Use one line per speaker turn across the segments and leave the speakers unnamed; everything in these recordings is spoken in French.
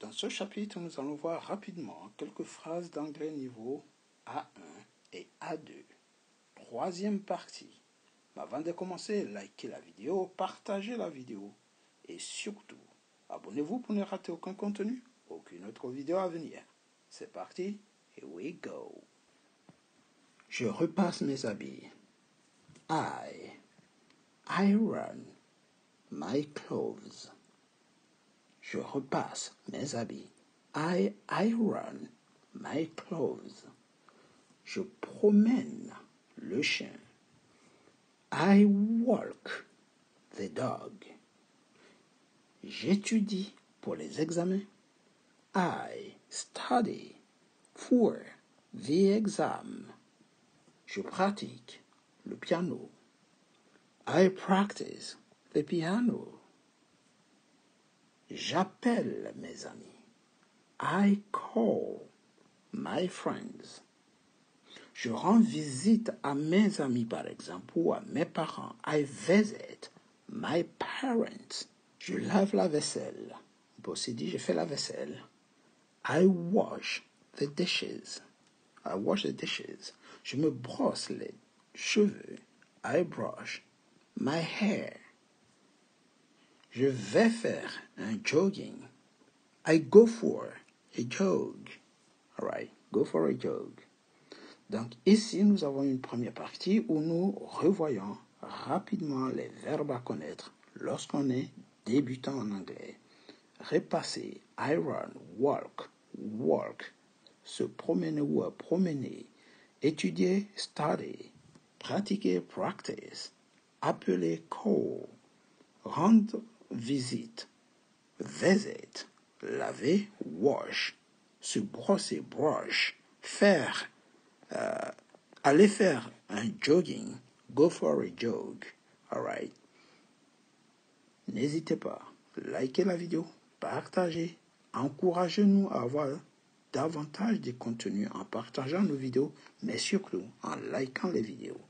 Dans ce chapitre, nous allons voir rapidement quelques phrases d'anglais niveau A1 et A2. Troisième partie. Mais avant de commencer, likez la vidéo, partagez la vidéo et surtout, abonnez-vous pour ne rater aucun contenu, aucune autre vidéo à venir. C'est parti, here we go. Je repasse mes habits. I iron my clothes. Je repasse mes habits. I iron my clothes. Je promène le chien. I walk the dog. J'étudie pour les examens. I study for the exam. Je pratique le piano. I practice the piano. J'appelle mes amis. I call my friends. Je rends visite à mes amis, par exemple, ou à mes parents. I visit my parents. Je lave la vaisselle. On peut aussi dire je fais la vaisselle. I wash the dishes. I wash the dishes. Je me brosse les cheveux. I brush my hair. Je vais faire un jogging. I go for a jog. All right, go for a jog. Donc ici, nous avons une première partie où nous revoyons rapidement les verbes à connaître lorsqu'on est débutant en anglais. Repasser, iron, walk, walk, se promener ou promener, étudier, study, pratiquer, practice, appeler, call, rendre visite, visit, laver, wash, se brosser, brush, faire, aller faire un jogging, go for a jog, alright. N'hésitez pas, likez la vidéo, partagez, encouragez-nous à avoir davantage de contenu en partageant nos vidéos, mais surtout en likant les vidéos.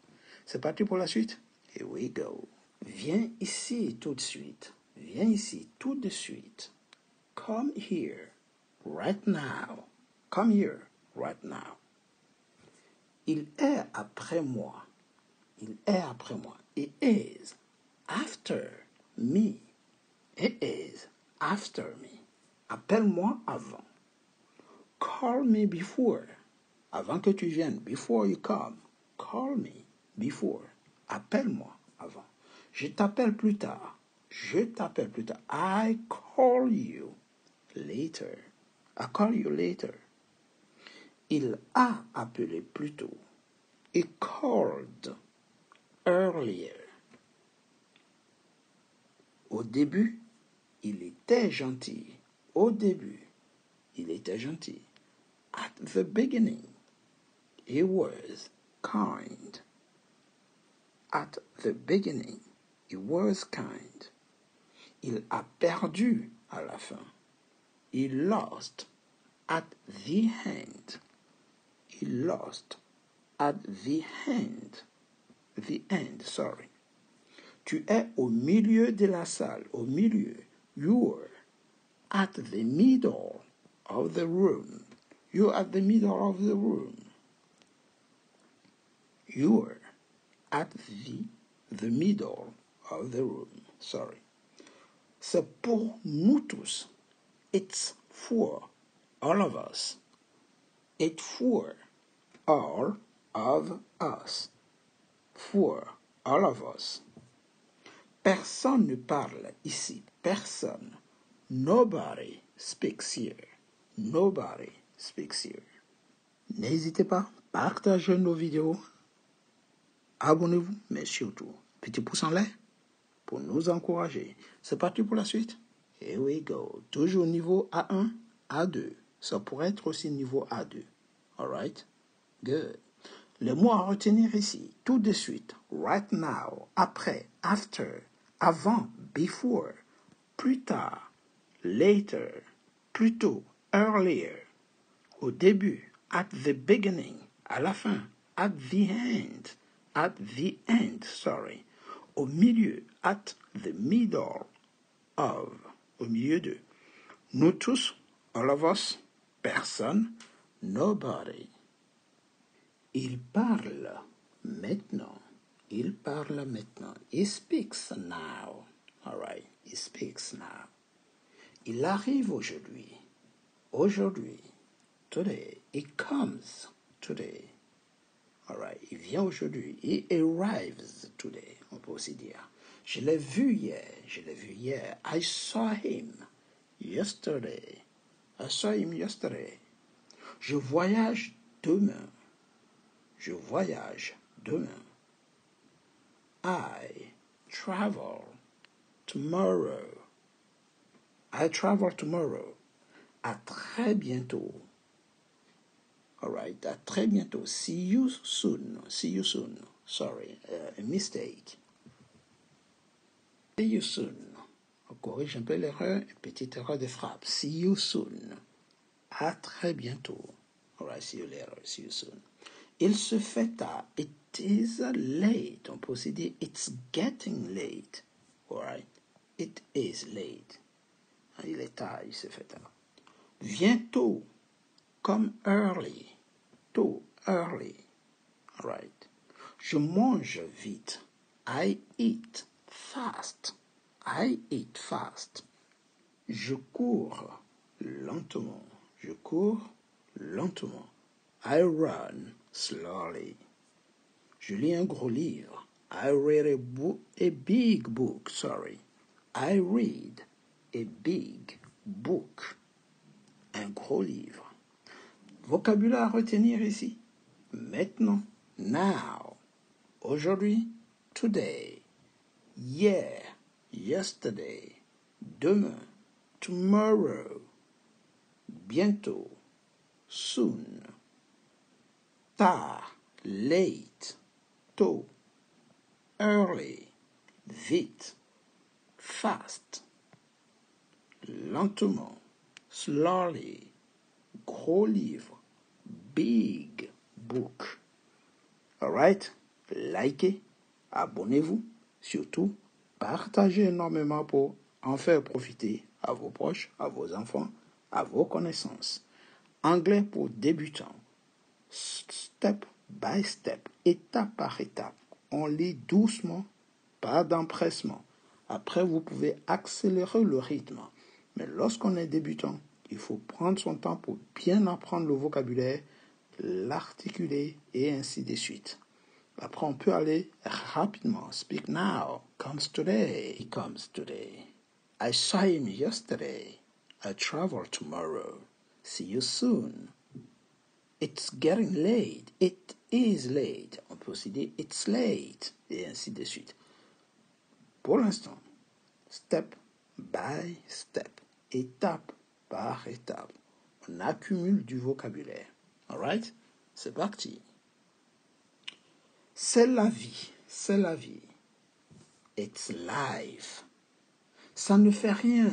C'est parti pour la suite? Here we go. Viens ici tout de suite. Viens ici tout de suite. Come here right now. Come here right now. Il est après moi. Il est après moi. It is after me. It is after me. Appelle-moi avant. Call me before. Avant que tu viennes. Before you come. Call me before. Appelle-moi avant. Je t'appelle plus tard. Je t'appelle plus tard. I call you later. I call you later. Il a appelé plus tôt. He called earlier. Au début, il était gentil. Au début, il était gentil. At the beginning, he was kind. At the beginning, he was kind. Il a perdu à la fin. He lost at the end. He lost at the end. The end, sorry. Tu es au milieu de la salle. Au milieu. You're at the middle of the room. You're at the middle of the room. You're at the middle of the room. Sorry. C'est pour nous tous. It's for all of us. It's for all of us. For all of us. Personne ne parle ici. Personne. Nobody speaks here. Nobody speaks here. N'hésitez pas, partagez nos vidéos. Abonnez-vous, mais surtout, petit pouce en l'air pour nous encourager. C'est parti pour la suite. Here we go. Toujours niveau A1, A2. Ça pourrait être aussi niveau A2. Alright? Good. Les mots à retenir ici, tout de suite, right now, après, after, avant, before, plus tard, later, plus tôt, earlier, au début, at the beginning, à la fin, at the end, sorry, au milieu, at the middle of, au milieu de. Nous tous, All of us, personne, nobody. Il parle maintenant. Il parle maintenant. He speaks now. All right, he speaks now. Il arrive aujourd'hui. Aujourd'hui. Today. He comes today. All right, il vient aujourd'hui. He arrives today. On peut aussi dire. Je l'ai vu hier. Je l'ai vu hier. I saw him yesterday. I saw him yesterday. Je voyage demain. Je voyage demain. I travel tomorrow. I travel tomorrow. À très bientôt. Alright, à très bientôt. See you soon. See you soon. Sorry, a mistake. See you soon. On corrige un peu l'erreur, une petite erreur de frappe. See you soon. À très bientôt. Alright, see you later. See you soon. Il se fait tard. It is late. On peut aussi dire it's getting late. Alright, it is late. Il est tard, il se fait tard. Viens tôt. Come early. Tôt, early. Alright. Je mange vite. I eat fast. I eat fast. Je cours lentement. Je cours lentement. I run slowly. Je lis un gros livre. I read a big book. Sorry. I read a big book. Un gros livre. Vocabulaire à retenir ici. Maintenant. Now. Aujourd'hui. Today. Hier. Yesterday. Demain. Tomorrow. Bientôt. Soon. Tard. Late. Tôt. Early. Vite. Fast. Lentement. Slowly. Gros livre. Big book. Alright? Likez, abonnez-vous, surtout partagez énormément pour en faire profiter à vos proches, à vos enfants, à vos connaissances. Anglais pour débutants. Step by step, étape par étape. On lit doucement, pas d'empressement. Après, vous pouvez accélérer le rythme. Mais lorsqu'on est débutant, il faut prendre son temps pour bien apprendre le vocabulaire, l'articuler et ainsi de suite. Après, on peut aller rapidement. Speak now. Comes today. He comes today. I saw him yesterday. I travel tomorrow. See you soon. It's getting late. It is late. On peut aussi dire it's late. Et ainsi de suite. Pour l'instant, step by step. Étape par étape. On accumule du vocabulaire. Alright? C'est parti. C'est la vie. C'est la vie. It's life. Ça ne fait rien.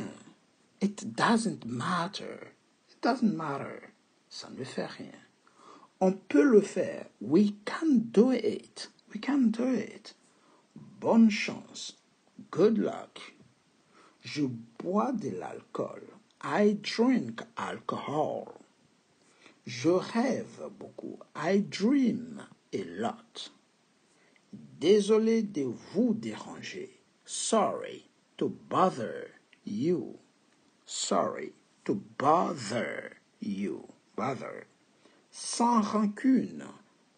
It doesn't matter. It doesn't matter. Ça ne fait rien. On peut le faire. We can do it. We can do it. Bonne chance. Good luck. Je bois de l'alcool. I drink alcohol. Je rêve beaucoup. I dream a lot. Désolé de vous déranger. Sorry to bother you. Sorry to bother you. Bother. Sans rancune.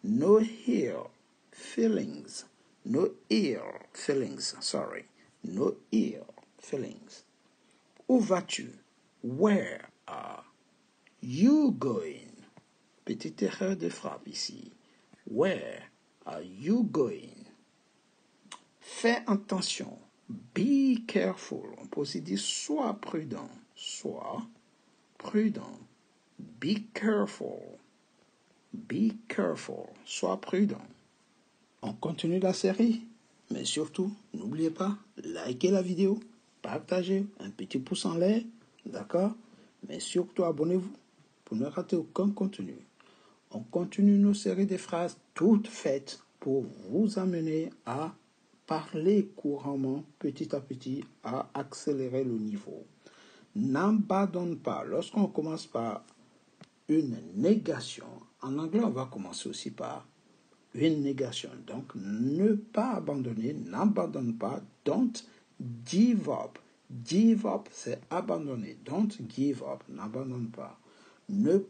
No ill feelings. No ill feelings. Sorry. No ill feelings. Où vas-tu? Where are you going? Petite erreur de frappe ici. Where are you going? Fais attention. Be careful. On peut aussi dire sois prudent. Sois prudent. Be careful. Be careful. Sois prudent. On continue la série. Mais surtout, n'oubliez pas, likez la vidéo, partagez, un petit pouce en l'air, d'accord? Mais surtout, abonnez-vous pour ne rater aucun contenu. On continue nos séries de phrases toutes faites pour vous amener à parler couramment, petit à petit, à accélérer le niveau. N'abandonne pas. Lorsqu'on commence par une négation, en anglais, on va commencer aussi par une négation. Donc, ne pas abandonner, n'abandonne pas. Don't give up. Give up, c'est abandonner. Don't give up, n'abandonne pas. Ne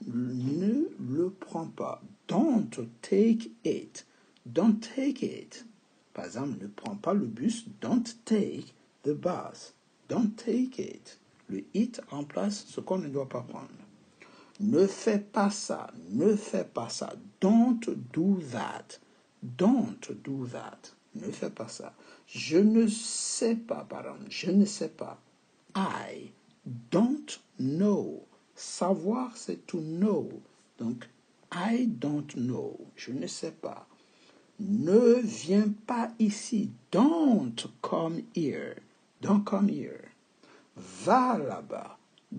le prends pas. Don't take it. Don't take it. Par exemple, ne prends pas le bus. Don't take the bus. Don't take it. Le it remplace ce qu'on ne doit pas prendre. Ne fais pas ça. Ne fais pas ça. Don't do that. Don't do that. Ne fais pas ça. Je ne sais pas, pardon. Je ne sais pas. I don't know. Savoir, c'est to know. Donc, I don't know. Je ne sais pas. Ne viens pas ici. Don't come here. Don't come here. Va là-bas.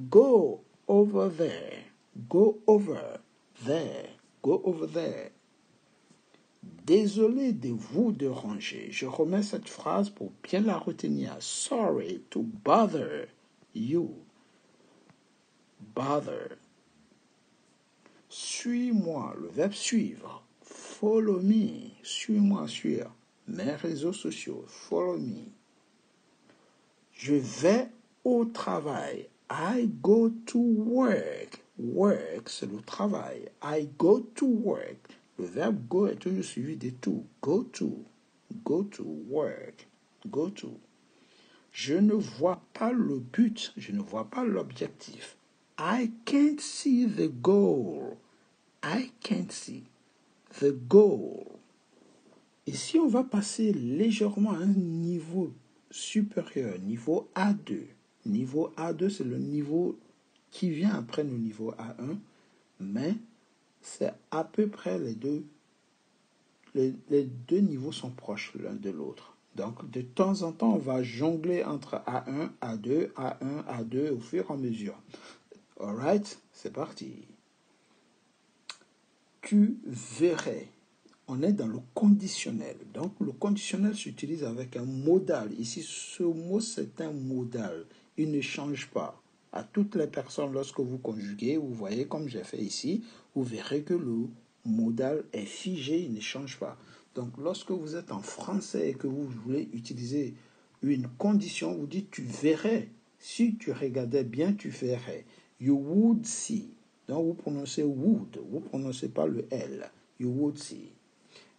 Go over there. Go over there. Go over there. Désolé de vous déranger. Je remets cette phrase pour bien la retenir. Sorry to bother you. Bother. Suis-moi, le verbe suivre. Follow me. Suis-moi sur mes réseaux sociaux. Follow me. Je vais au travail. I go to work. Work, c'est le travail. I go to work. Le verbe go est toujours suivi de to. Go to. Go to work. Go to. Je ne vois pas le but. Je ne vois pas l'objectif. I can't see the goal. I can't see the goal. Ici, on va passer légèrement à un niveau supérieur, niveau A2. Niveau A2, c'est le niveau qui vient après le niveau A1, mais c'est à peu près les deux niveaux sont proches l'un de l'autre. Donc, de temps en temps, on va jongler entre A1, A2, A1, A2 au fur et à mesure. Alright, c'est parti. Tu verrais. On est dans le conditionnel. Donc, le conditionnel s'utilise avec un modal. Ici, ce mot, c'est un modal. Il ne change pas. À toutes les personnes, lorsque vous conjuguez, vous voyez comme j'ai fait ici, vous verrez que le modal est figé, il ne change pas. Donc, lorsque vous êtes en français et que vous voulez utiliser une condition, vous dites tu verrais. Si tu regardais bien, tu verrais. You would see. Donc, vous prononcez would. Vous ne prononcez pas le L. You would see.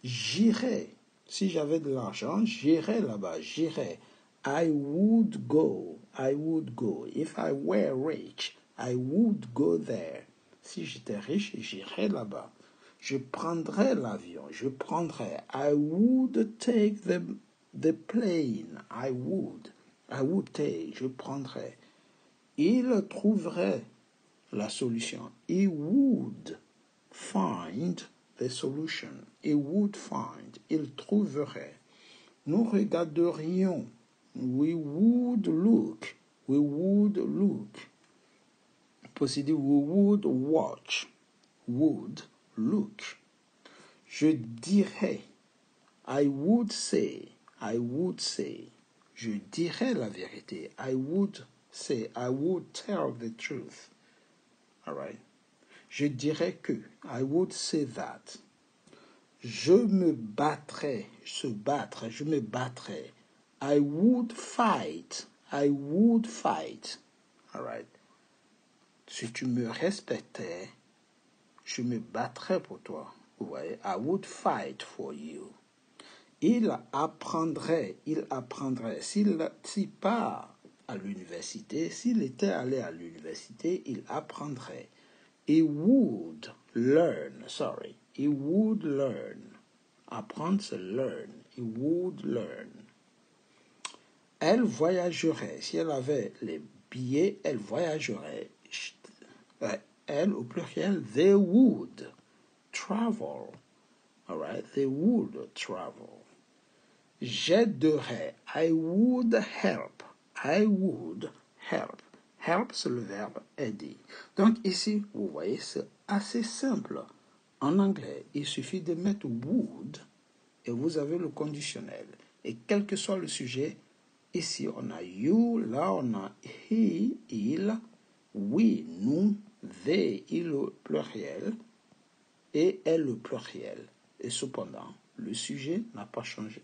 J'irais. Si j'avais de l'argent, j'irais là-bas. J'irais. I would go. I would go. If I were rich, I would go there. Si j'étais riche, j'irais là-bas. Je prendrais l'avion. Je prendrais. I would take the plane. I would. I would take. Je prendrais. Il trouverait la solution. He would find the solution. He would find. Il trouverait. Nous regarderions. We would look. We would look. Posséder, we would watch. Would look. Je dirais. I would say. I would say. Je dirais la vérité. I would say. I would tell the truth. All right. Je dirais que. I would say that. Je me battrais. Se battre. Je me battrais. I would fight. I would fight. All right. Si tu me respectais, je me battrais pour toi. Vous voyez? I would fight for you. Il apprendrait. Il apprendrait. S'il part à l'université, s'il était allé à l'université, il apprendrait. He would learn. Sorry. He would learn. Apprendre, c'est learn. He would learn. Elle voyagerait. Si elle avait les billets, elle voyagerait. Elle, au pluriel, they would travel. All right? They would travel. J'aiderais. I would help. I would help. Help, c'est le verbe aider. Donc ici, vous voyez, c'est assez simple. En anglais, il suffit de mettre would et vous avez le conditionnel. Et quel que soit le sujet, ici on a you, là on a he, il, we, nous, they, il au pluriel et elle au pluriel. Et cependant, le sujet n'a pas changé.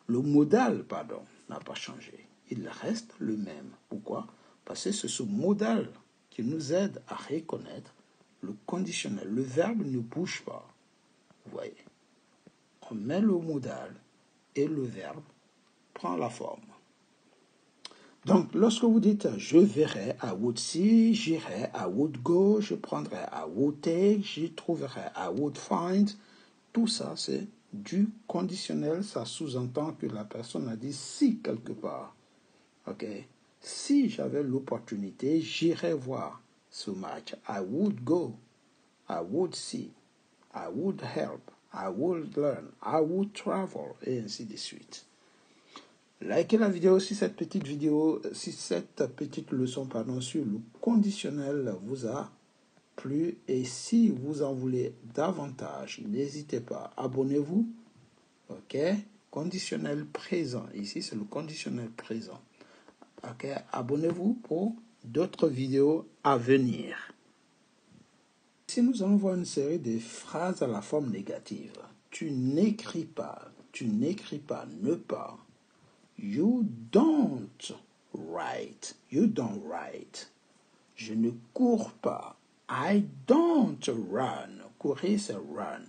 Le modal, pardon, n'a pas changé. Il reste le même. Pourquoi? Parce que c'est ce modal qui nous aide à reconnaître le conditionnel. Le verbe ne bouge pas. Vous voyez? On met le modal et le verbe prend la forme. Donc, lorsque vous dites « je verrai »,« I would see »,« j'irai »,« I would go »,« je prendrai »,« I would take »,« j'y trouverai »,« I would find », tout ça, c'est du conditionnel. Ça sous-entend que la personne a dit « si » quelque part. Ok? Si j'avais l'opportunité, j'irais voir ce match. I would go. I would see. I would help. I would learn. I would travel. Et ainsi de suite. Likez la vidéo si cette petite leçon sur le conditionnel vous a plu. Et si vous en voulez davantage, n'hésitez pas. Abonnez-vous. Ok? Conditionnel présent. Ici, c'est le conditionnel présent. Ok? Abonnez-vous pour d'autres vidéos à venir. Ici, nous allons voir une série de phrases à la forme négative. Tu n'écris pas. Tu n'écris pas. Ne pas. You don't write. You don't write. Je ne cours pas. I don't run. Courir, c'est run.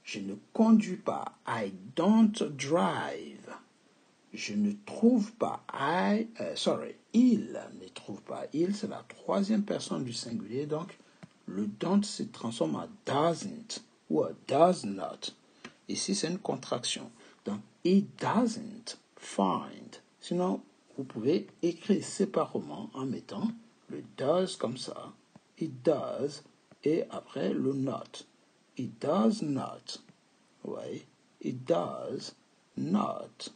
Je ne conduis pas. I don't drive. Je ne trouve pas. Il ne trouve pas. Il, c'est la troisième personne du singulier. Donc, le don't se transforme en doesn't ou does not. Ici, c'est une contraction. Donc, he doesn't find. Sinon, vous pouvez écrire séparément en mettant le does comme ça. It does. Et après, le not. It does not. Oui. It does not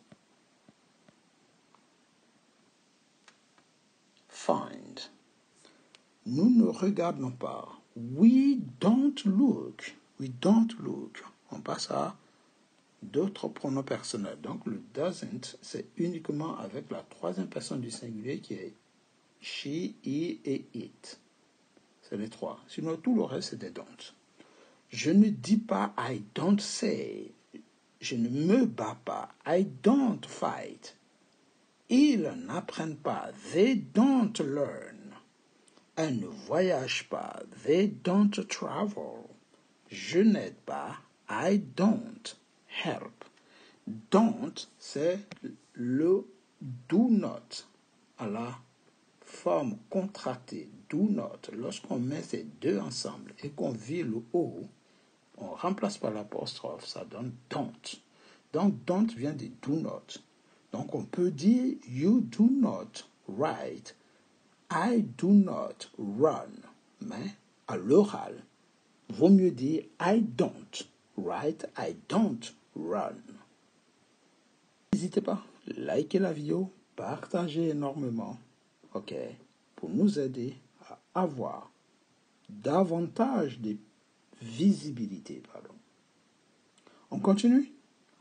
find. Nous ne regardons pas. We don't look. We don't look. On passe à d'autres pronoms personnels. Donc, le doesn't, c'est uniquement avec la troisième personne du singulier qui est she, he et it. C'est les trois. Sinon, tout le reste, c'est des don't. Je ne dis pas I don't say. Je ne me bats pas. I don't fight. Ils n'apprennent pas. They don't learn. Elles ne voyagent pas. They don't travel. Je n'aide pas. I don't help. Don't, c'est le do not à la forme contractée. Do not, lorsqu'on met ces deux ensemble et qu'on vire le O, on remplace par l'apostrophe, ça donne don't. Donc, don't vient de do not. Donc, on peut dire you do not write, I do not run. Mais à l'oral, vaut mieux dire I don't write, I don't run. N'hésitez pas, likez la vidéo, partagez énormément, ok, pour nous aider à avoir davantage de visibilité, pardon. On continue?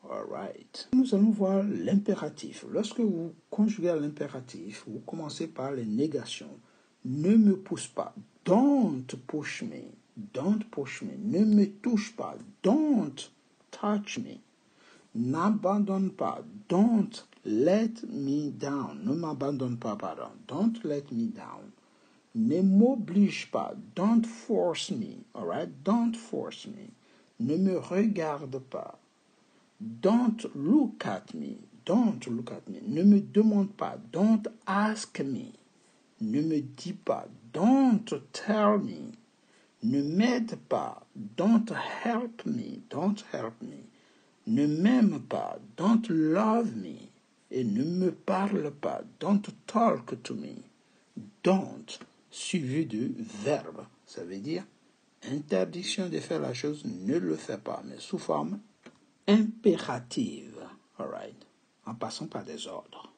All right. Nous allons voir l'impératif. Lorsque vous conjuguez l'impératif, vous commencez par les négations. Ne me pousse pas. Don't push me. Don't push me. Ne me touche pas. Don't touch me. N'abandonne pas. Don't let me down. Ne m'abandonne pas, pardon. Don't let me down. Ne m'oblige pas. Don't force me. All right? Don't force me. Ne me regarde pas. Don't look at me. Don't look at me. Ne me demande pas. Don't ask me. Ne me dis pas. Don't tell me. Ne m'aide pas. Don't help me. Don't help me. Ne m'aime pas. Don't love me. Et ne me parle pas. Don't talk to me. Don't, suivi de verbe. Ça veut dire interdiction de faire la chose, ne le fais pas, mais sous forme impérative. All right. En passant par des ordres.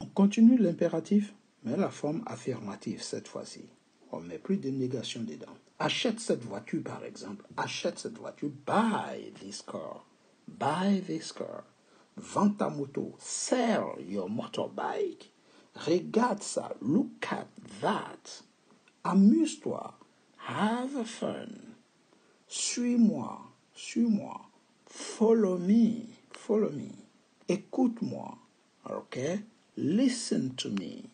On continue l'impératif, mais la forme affirmative cette fois-ci. On ne met plus de négation dedans. Achète cette voiture, par exemple. Achète cette voiture. Buy this car. Buy this car. Vends ta moto. Sell your motorbike. Regarde ça. Look at that. Amuse-toi. Have fun. Suis-moi. Suis-moi. Follow me. Follow me. Écoute-moi. OK? Listen to me.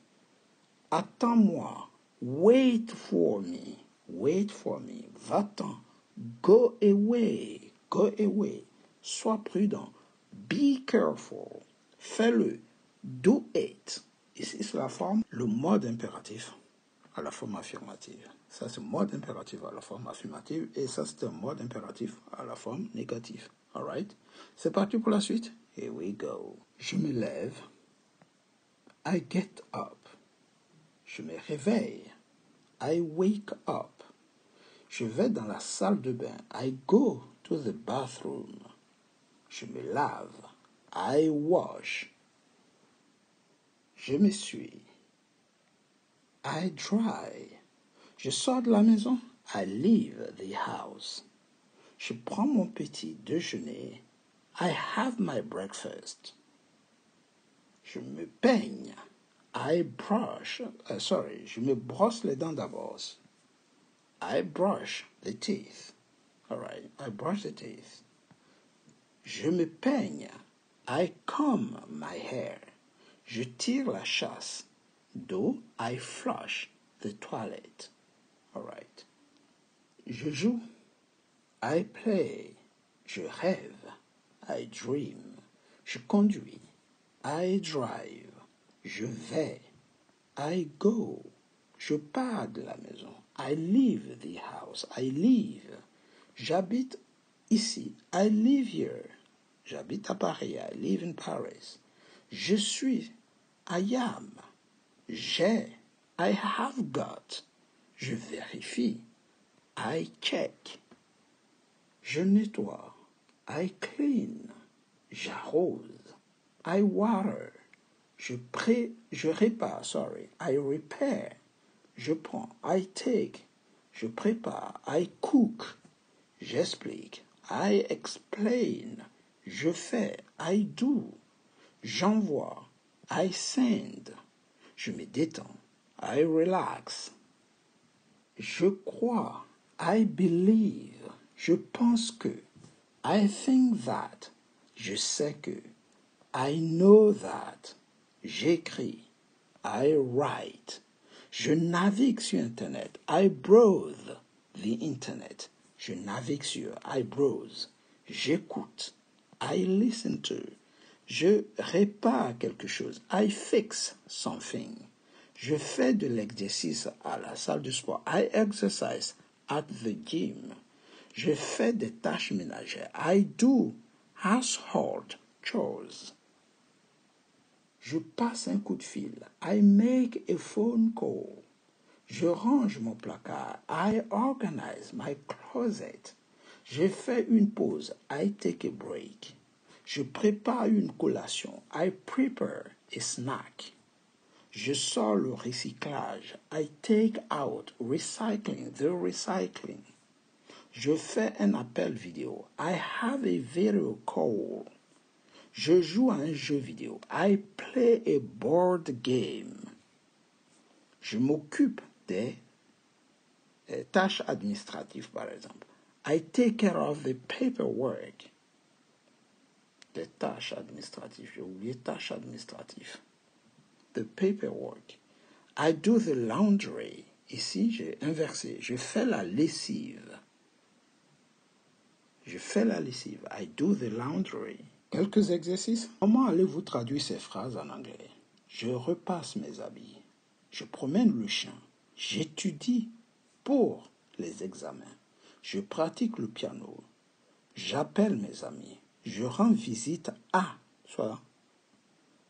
Attends-moi. Wait for me. Wait for me. Va-t'en. Go away. Go away. Sois prudent. Be careful. Fais-le. Do it. Ici, c'est la forme, le mode impératif à la forme affirmative. Ça, c'est mode impératif à la forme affirmative. Et ça, c'est un mode impératif à la forme négative. All right? C'est parti pour la suite. Here we go. Je me lève. I get up. Je me réveille. I wake up. Je vais dans la salle de bain. I go to the bathroom. Je me lave. I wash. Je m'essuie. I dry. Je sors de la maison. I leave the house. Je prends mon petit déjeuner. I have my breakfast. Je me peigne. I brush. Je me brosse les dents d'abord. I brush the teeth. All right, I brush the teeth. Je me peigne. I comb my hair. Je tire la chasse. Do I flush the toilet. All right. Je joue. I play. Je rêve. I dream. Je conduis. I drive. Je vais. I go. Je pars de la maison. I leave the house. I leave. J'habite ici. I live here. J'habite à Paris. I live in Paris. Je suis. I am. J'ai. I have got. Je vérifie. I check. Je nettoie. I clean. J'arrose. I water. Je répare. I repair. Je prends. I take. Je prépare. I cook. J'explique. I explain. Je fais. I do. J'envoie. I send. Je me détends. I relax. Je crois. I believe. Je pense que. I think that. Je sais que. I know that. J'écris. I write. Je navigue sur Internet. I browse the Internet. Je navigue sur. I browse. J'écoute. I listen to. Je répare quelque chose. I fix something. Je fais de l'exercice à la salle de sport. I exercise at the gym. Je fais des tâches ménagères. I do household chores. Je passe un coup de fil. I make a phone call. Je range mon placard. I organize my closet. Je fais une pause. I take a break. Je prépare une collation. I prepare a snack. Je sors le recyclage. I take out recycling, the recycling. Je fais un appel vidéo. I have a video call. Je joue à un jeu vidéo. I play a board game. Je m'occupe des tâches administratives, par exemple. I take care of the paperwork. Des tâches administratives. J'ai oublié tâches administratives. The paperwork. I do the laundry. Ici, j'ai inversé. Je fais la lessive. Je fais la lessive. I do the laundry. Quelques exercices. Comment allez-vous traduire ces phrases en anglais? Je repasse mes habits. Je promène le chien. J'étudie pour les examens. Je pratique le piano. J'appelle mes amis. Je rends visite à, soit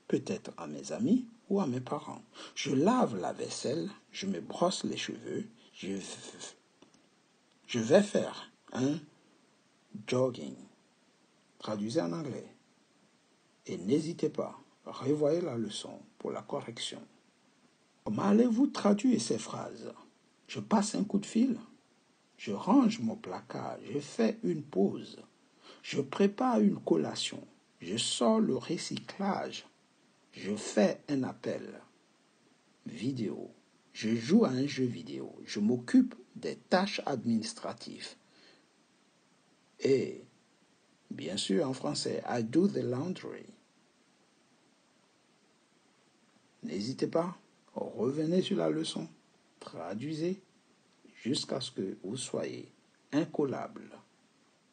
peut-être à mes amis ou à mes parents. Je lave la vaisselle. Je me brosse les cheveux. Je vais faire un jogging. Traduisez en anglais. Et n'hésitez pas, revoyez la leçon pour la correction. Comment allez-vous traduire ces phrases? Je passe un coup de fil. Je range mon placard. Je fais une pause. Je prépare une collation. Je sors le recyclage. Je fais un appel vidéo. Je joue à un jeu vidéo. Je m'occupe des tâches administratives. Et, bien sûr, en français, I do the laundry. N'hésitez pas, revenez sur la leçon, traduisez jusqu'à ce que vous soyez incollable.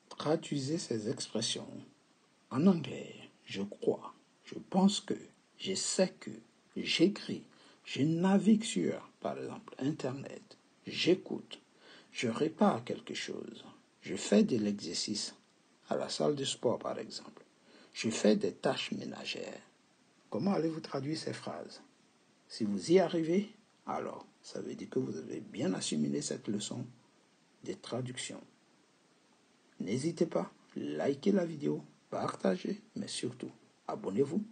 Traduisez ces expressions en anglais. Je crois, je pense que, je sais que, j'écris, je navigue sur, par exemple, Internet, j'écoute, je répare quelque chose, je fais de l'exercice à la salle de sport, par exemple, je fais des tâches ménagères. Comment allez-vous traduire ces phrases? Si vous y arrivez, alors ça veut dire que vous avez bien assimilé cette leçon de traduction. N'hésitez pas, likez la vidéo, partagez, mais surtout, abonnez-vous.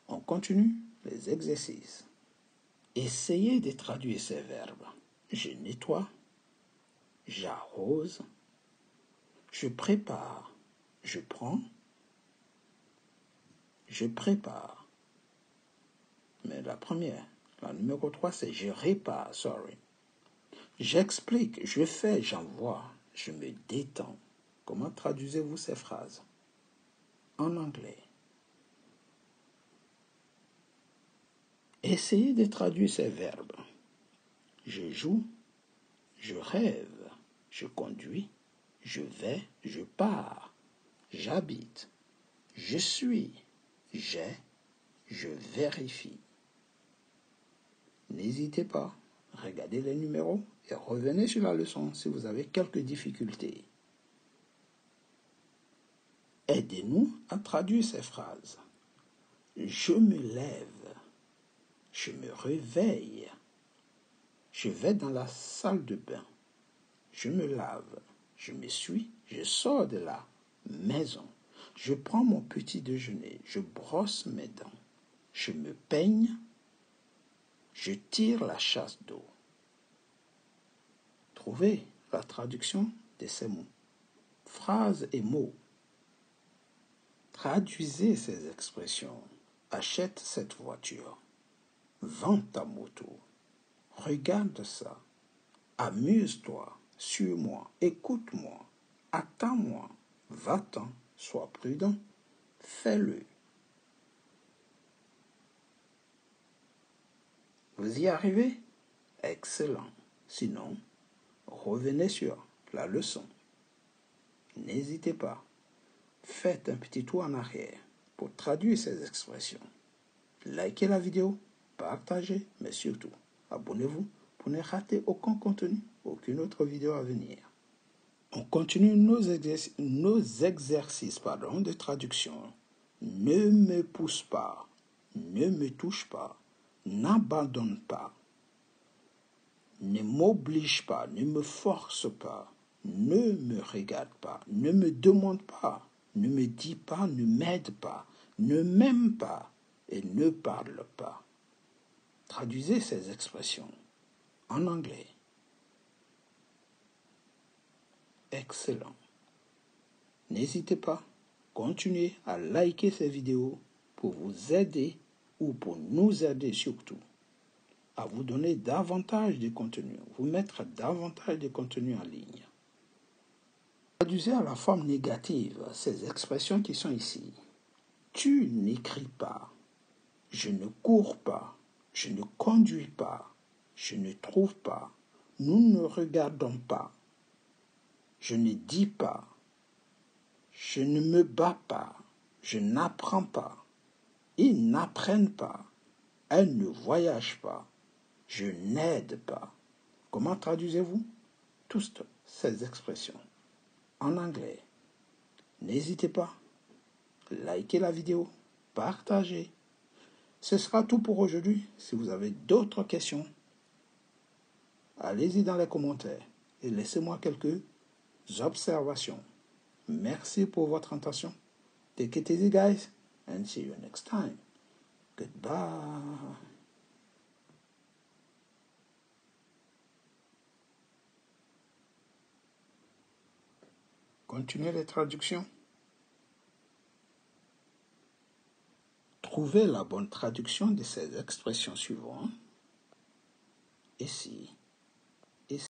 On continue les exercices. Essayez de traduire ces verbes. Je nettoie, j'arrose, je prépare, je prends, je prépare. Mais la première, la numéro 3, c'est je répare, sorry. J'explique, je fais, j'envoie, je me détends. Comment traduisez-vous ces phrases? En anglais. Essayez de traduire ces verbes. Je joue, je rêve, je conduis, je vais, je pars, j'habite, je suis, j'ai, je vérifie. N'hésitez pas, regardez les numéros et revenez sur la leçon si vous avez quelques difficultés. Aidez-nous à traduire ces phrases. Je me lève, je me réveille, je vais dans la salle de bain, je me lave, je m'essuie, je sors de la maison, je prends mon petit déjeuner, je brosse mes dents, je me peigne, je tire la chasse d'eau. Trouvez la traduction de ces mots. Phrases et mots. Traduisez ces expressions. Achète cette voiture. Vends ta moto. Regarde ça. Amuse-toi. Suis-moi. Écoute-moi. Attends-moi. Va-t'en. Sois prudent. Fais-le. Vous y arrivez? Excellent. Sinon, revenez sur la leçon. N'hésitez pas. Faites un petit tour en arrière pour traduire ces expressions. Likez la vidéo, partagez, mais surtout, abonnez-vous pour ne rater aucun contenu, aucune autre vidéo à venir. On continue nos exercices de traduction. Ne me pousse pas, ne me touche pas, n'abandonne pas, ne m'oblige pas, ne me force pas, ne me regarde pas, ne me demande pas, ne me dis pas, ne m'aide pas, ne m'aime pas et ne parle pas. Traduisez ces expressions en anglais. Excellent. N'hésitez pas, continuez à liker ces vidéos pour vous aider ou pour nous aider surtout à vous donner davantage de contenu, vous mettre davantage de contenu en ligne. Traduisez à la forme négative ces expressions qui sont ici. Tu n'écris pas, je ne cours pas, je ne conduis pas, je ne trouve pas, nous ne regardons pas, je ne dis pas, je ne me bats pas, je n'apprends pas, ils n'apprennent pas, elles ne voyagent pas, je n'aide pas. Comment traduisez-vous toutes ces expressions en anglais? N'hésitez pas, likez la vidéo, partagez. Ce sera tout pour aujourd'hui. Si vous avez d'autres questions, allez-y dans les commentaires et laissez-moi quelques observations. Merci pour votre attention. Take it easy, guys, and see you next time. Goodbye. Continuez les traductions. Trouvez la bonne traduction de ces expressions suivantes. Ici,